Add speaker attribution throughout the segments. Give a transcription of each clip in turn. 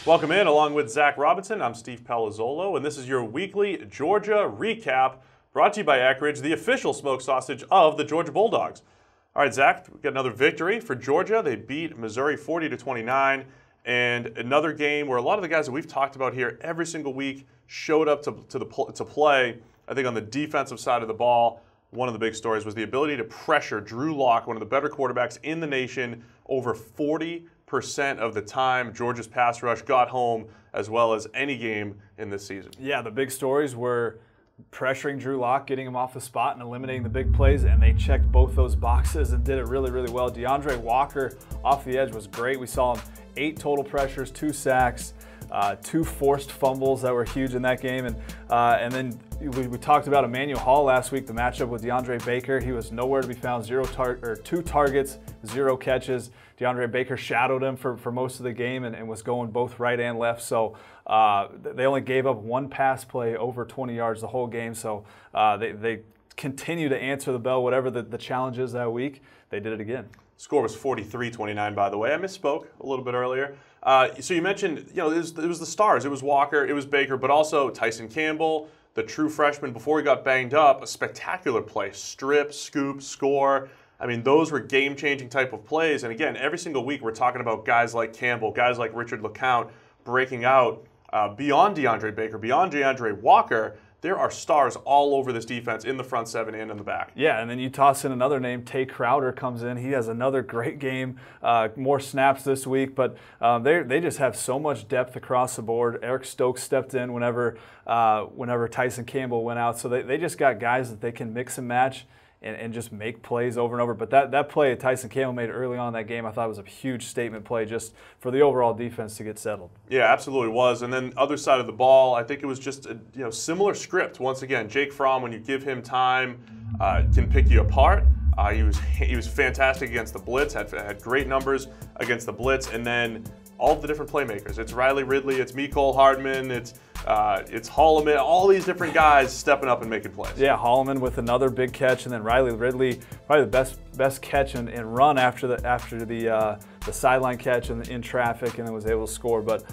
Speaker 1: Welcome in, along with Zach Robinson. I'm Steve Palazzolo, and this is your weekly Georgia recap brought to you by Eckrich, the official smoked sausage of the Georgia Bulldogs. All right, Zach, we got another victory for Georgia. They beat Missouri 40-29, and another game where a lot of the guys that we've talked about here every single week showed up to play. I think on the defensive side of the ball, one of the big stories was the ability to pressure Drew Lock, one of the better quarterbacks in the nation, over 40% of the time. Georgia's pass rush got home as well as any game in this season.
Speaker 2: Yeah, the big stories were pressuring Drew Lock, getting him off the spot and eliminating the big plays, and they checked both those boxes and did it really, really well. DeAndre Walker off the edge was great. We saw him 8 total pressures, 2 sacks, 2 forced fumbles that were huge in that game. And then we talked about Emmanuel Hall last week, the matchup with DeAndre Baker. He was nowhere to be found, 2 targets, 0 catches. DeAndre Baker shadowed him for most of the game and was going both right and left. So they only gave up 1 pass play over 20 yards the whole game. So they continue to answer the bell, whatever the challenge is that week. They did it again.
Speaker 1: Score was 43-29, by the way. I misspoke a little bit earlier. So you mentioned, it was the stars. It was Walker, it was Baker, but also Tyson Campbell, the true freshman, before he got banged up, a spectacular play. Strip, scoop, score. I mean, those were game-changing type of plays. And again, every single week we're talking about guys like Campbell, guys like Richard LeCount breaking out. Beyond DeAndre Baker, beyond DeAndre Walker, there are stars all over this defense in the front 7 and in the back.
Speaker 2: Yeah, and then you toss in another name. Tay Crowder comes in. He has another great game, more snaps this week, but they just have so much depth across the board. Eric Stokes stepped in whenever Tyson Campbell went out, so they just got guys that they can mix and match and just make plays over and over. But that play Tyson Campbell made early on in that game, I thought was a huge statement play just for the overall defense to get settled. Yeah,
Speaker 1: absolutely was. And then other side of the ball, I think it was just a similar script. Once again, Jake Fromm, when you give him time, can pick you apart. He was fantastic against the blitz, had great numbers against the blitz, and then all of the different playmakers. It's Riley Ridley, it's Mecole Hardman, it's Holloman, all these different guys stepping up and making plays.
Speaker 2: Yeah, Holloman with another big catch, and then Riley Ridley, probably the best catch and run after the sideline catch in traffic, and then was able to score. But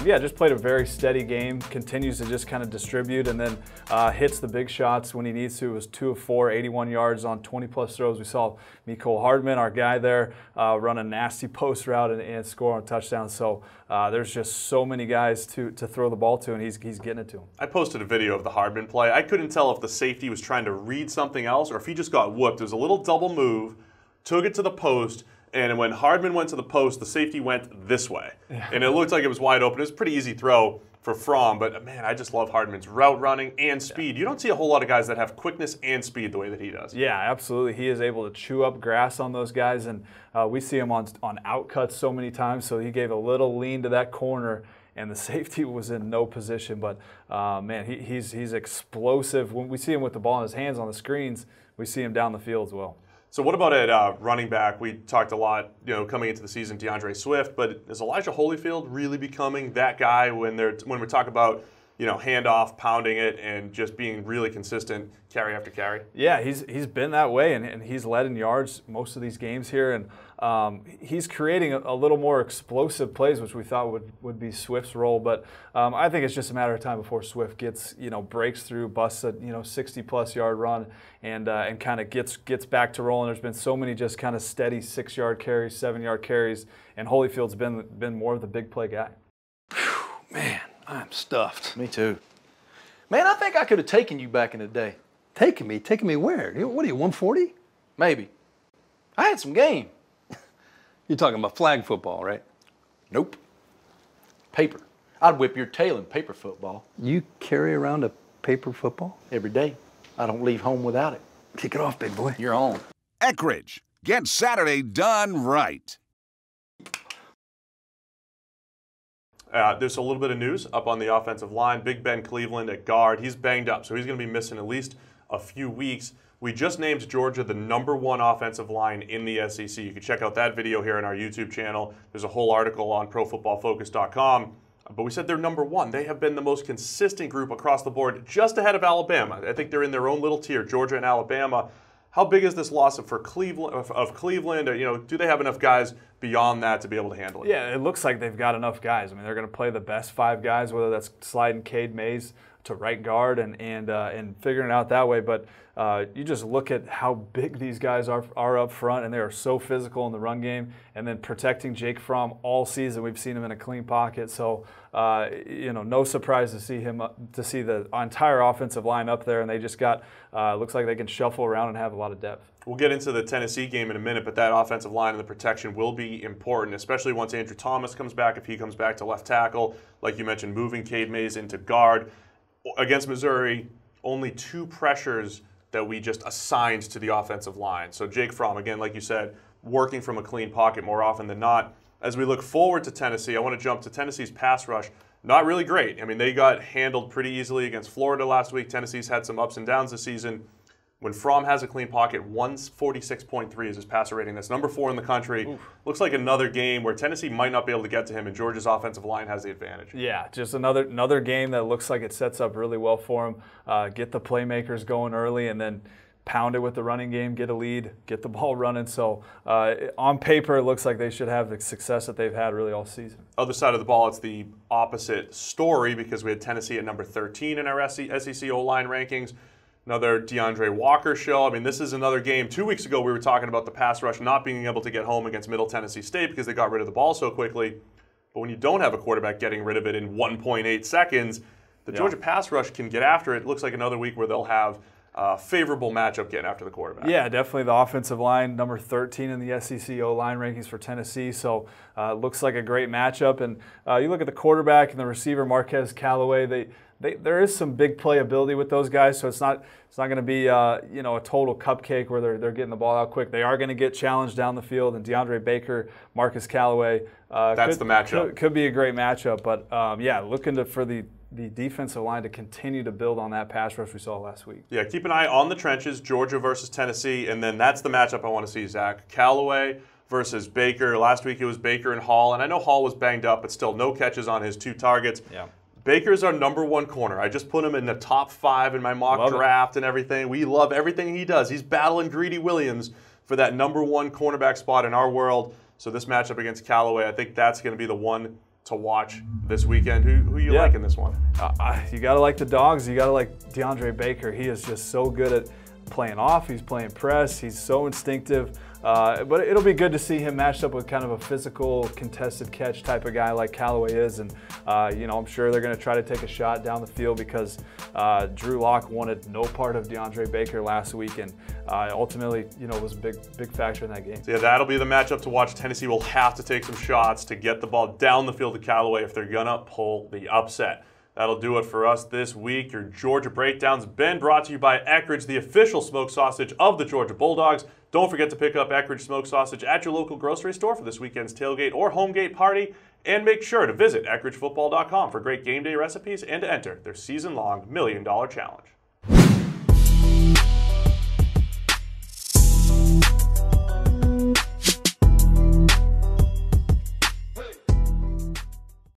Speaker 2: yeah, just played a very steady game, continues to just kind of distribute, and then hits the big shots when he needs to. It was 2 of 4, 81 yards on 20-plus throws. We saw Mecole Hardman, our guy there, run a nasty post route and score on a touchdown. So there's just so many guys to throw the ball to, and he's getting it to him.
Speaker 1: I posted a video of the Hardman play. I couldn't tell if the safety was trying to read something else or if he just got whooped. It was a little double move, took it to the post, and when Hardman went to the post, the safety went this way. Yeah. And it looked like it was wide open. It was a pretty easy throw for Fromm, but man, I just love Hardman's route running and speed. Yeah. You don't see a whole lot of guys that have quickness and speed the way that he does.
Speaker 2: Yeah, absolutely. He is able to chew up grass on those guys, and we see him on outcuts so many times, so he gave a little lean to that corner, and the safety was in no position. But man, he's explosive. When we see him with the ball in his hands on the screens, we see him down the field as well.
Speaker 1: So what about at running back? We talked a lot, coming into the season, DeAndre Swift, but is Elijah Holyfield really becoming that guy when we talk about, handoff, pounding it, and just being really consistent carry after carry?
Speaker 2: Yeah, he's been that way, and he's led in yards most of these games here, and he's creating a little more explosive plays, which we thought would be Swift's role. But I think it's just a matter of time before Swift gets breaks through, busts a 60-plus yard run, and kind of gets back to rolling. There's been so many just kind of steady 6-yard carries, 7-yard carries, and Holyfield's been more of the big play guy.
Speaker 3: Whew, man, I'm stuffed.
Speaker 4: Me too. Man, I think I could have taken you back in the day.
Speaker 3: Taking me? Taking me where? What are you, 140?
Speaker 4: Maybe. I had some game.
Speaker 3: You're talking about flag football, right?
Speaker 4: Nope. Paper. I'd whip your tail in paper football.
Speaker 3: You carry around a paper football?
Speaker 4: Every day. I don't leave home without it.
Speaker 3: Kick it off, big boy.
Speaker 4: You're on.
Speaker 5: Eckrich. Get Saturday done right.
Speaker 1: There's a little bit of news up on the offensive line. Big Ben Cleveland at guard. He's banged up, so he's going to be missing at least a few weeks. We just named Georgia the #1 offensive line in the SEC. You can check out that video here on our YouTube channel. There's a whole article on ProFootballFocus.com. But we said they're #1. They have been the most consistent group across the board, just ahead of Alabama. I think they're in their own little tier, Georgia and Alabama. How big is this loss for Cleveland? Of Cleveland, or, do they have enough guys beyond that to be able to handle it?
Speaker 2: Yeah, it looks like they've got enough guys. I mean, they're going to play the best 5 guys, whether that's sliding Cade Mays to right guard and figuring it out that way. But you just look at how big these guys are up front, and they are so physical in the run game. And then protecting Jake Fromm all season, we've seen him in a clean pocket. So no surprise to see the entire offensive line up there, and they just got looks like they can shuffle around and have a lot of depth.
Speaker 1: We'll get into the Tennessee game in a minute, but that offensive line and the protection will be important, especially once Andrew Thomas comes back, if he comes back to left tackle. Like you mentioned, moving Cade Mays into guard. Against Missouri, only 2 pressures that we just assigned to the offensive line. So Jake Fromm, again, like you said, working from a clean pocket more often than not. As we look forward to Tennessee, I want to jump to Tennessee's pass rush. Not really great. I mean, they got handled pretty easily against Florida last week. Tennessee's had some ups and downs this season. When Fromm has a clean pocket, 146.3 is his passer rating. That's number 4 in the country. Oof. Looks like another game where Tennessee might not be able to get to him, and Georgia's offensive line has the advantage.
Speaker 2: Yeah, just another game that looks like it sets up really well for him. Get the playmakers going early, and then pound it with the running game, get a lead, get the ball running. So on paper, it looks like they should have the success that they've had really all season.
Speaker 1: Other side of the ball, it's the opposite story because we had Tennessee at number 13 in our SEC O-line rankings. Another DeAndre Walker show. I mean, this is another game. 2 weeks ago, we were talking about the pass rush not being able to get home against Middle Tennessee State because they got rid of the ball so quickly. But when you don't have a quarterback getting rid of it in 1.8 seconds, the Georgia pass rush can get after it. It looks like another week where they'll have a favorable matchup getting after the quarterback.
Speaker 2: Yeah, definitely the offensive line, number 13 in the SEC O-line rankings for Tennessee. So it looks like a great matchup. And you look at the quarterback and the receiver, Marquez Callaway, there is some big playability with those guys, so it's not going to be a total cupcake where they're getting the ball out quick. They are going to get challenged down the field, and DeAndre Baker, Marcus Callaway.
Speaker 1: That's the matchup.
Speaker 2: Could be a great matchup, but looking for the defensive line to continue to build on that pass rush we saw last week.
Speaker 1: Yeah, keep an eye on the trenches, Georgia versus Tennessee, and then that's the matchup I want to see, Zach. Callaway versus Baker. Last week it was Baker and Hall, and I know Hall was banged up, but still no catches on his 2 targets.
Speaker 2: Yeah.
Speaker 1: Baker's our number 1 corner. I just put him in the top 5 in my mock draft and everything. We love everything he does. He's battling Greedy Williams for that number 1 cornerback spot in our world. So this matchup against Callaway, I think that's going to be the one to watch this weekend. Who you like in this one?
Speaker 2: You got to like the Dogs. You got to like DeAndre Baker. He is just so good at playing off. He's playing press. He's so instinctive. But it'll be good to see him matched up with kind of a physical, contested catch type of guy like Callaway is. And, I'm sure they're going to try to take a shot down the field because Drew Lock wanted no part of DeAndre Baker last week. And ultimately, was a big factor in that game.
Speaker 1: So yeah, that'll be the matchup to watch. Tennessee will have to take some shots to get the ball down the field to Callaway if they're going to pull the upset. That'll do it for us this week. Your Georgia Breakdown's been brought to you by Eckrich, the official smoked sausage of the Georgia Bulldogs. Don't forget to pick up Eckrich smoked sausage at your local grocery store for this weekend's tailgate or homegate party. And make sure to visit EckrichFootball.com for great game day recipes and to enter their season-long $1 Million Challenge.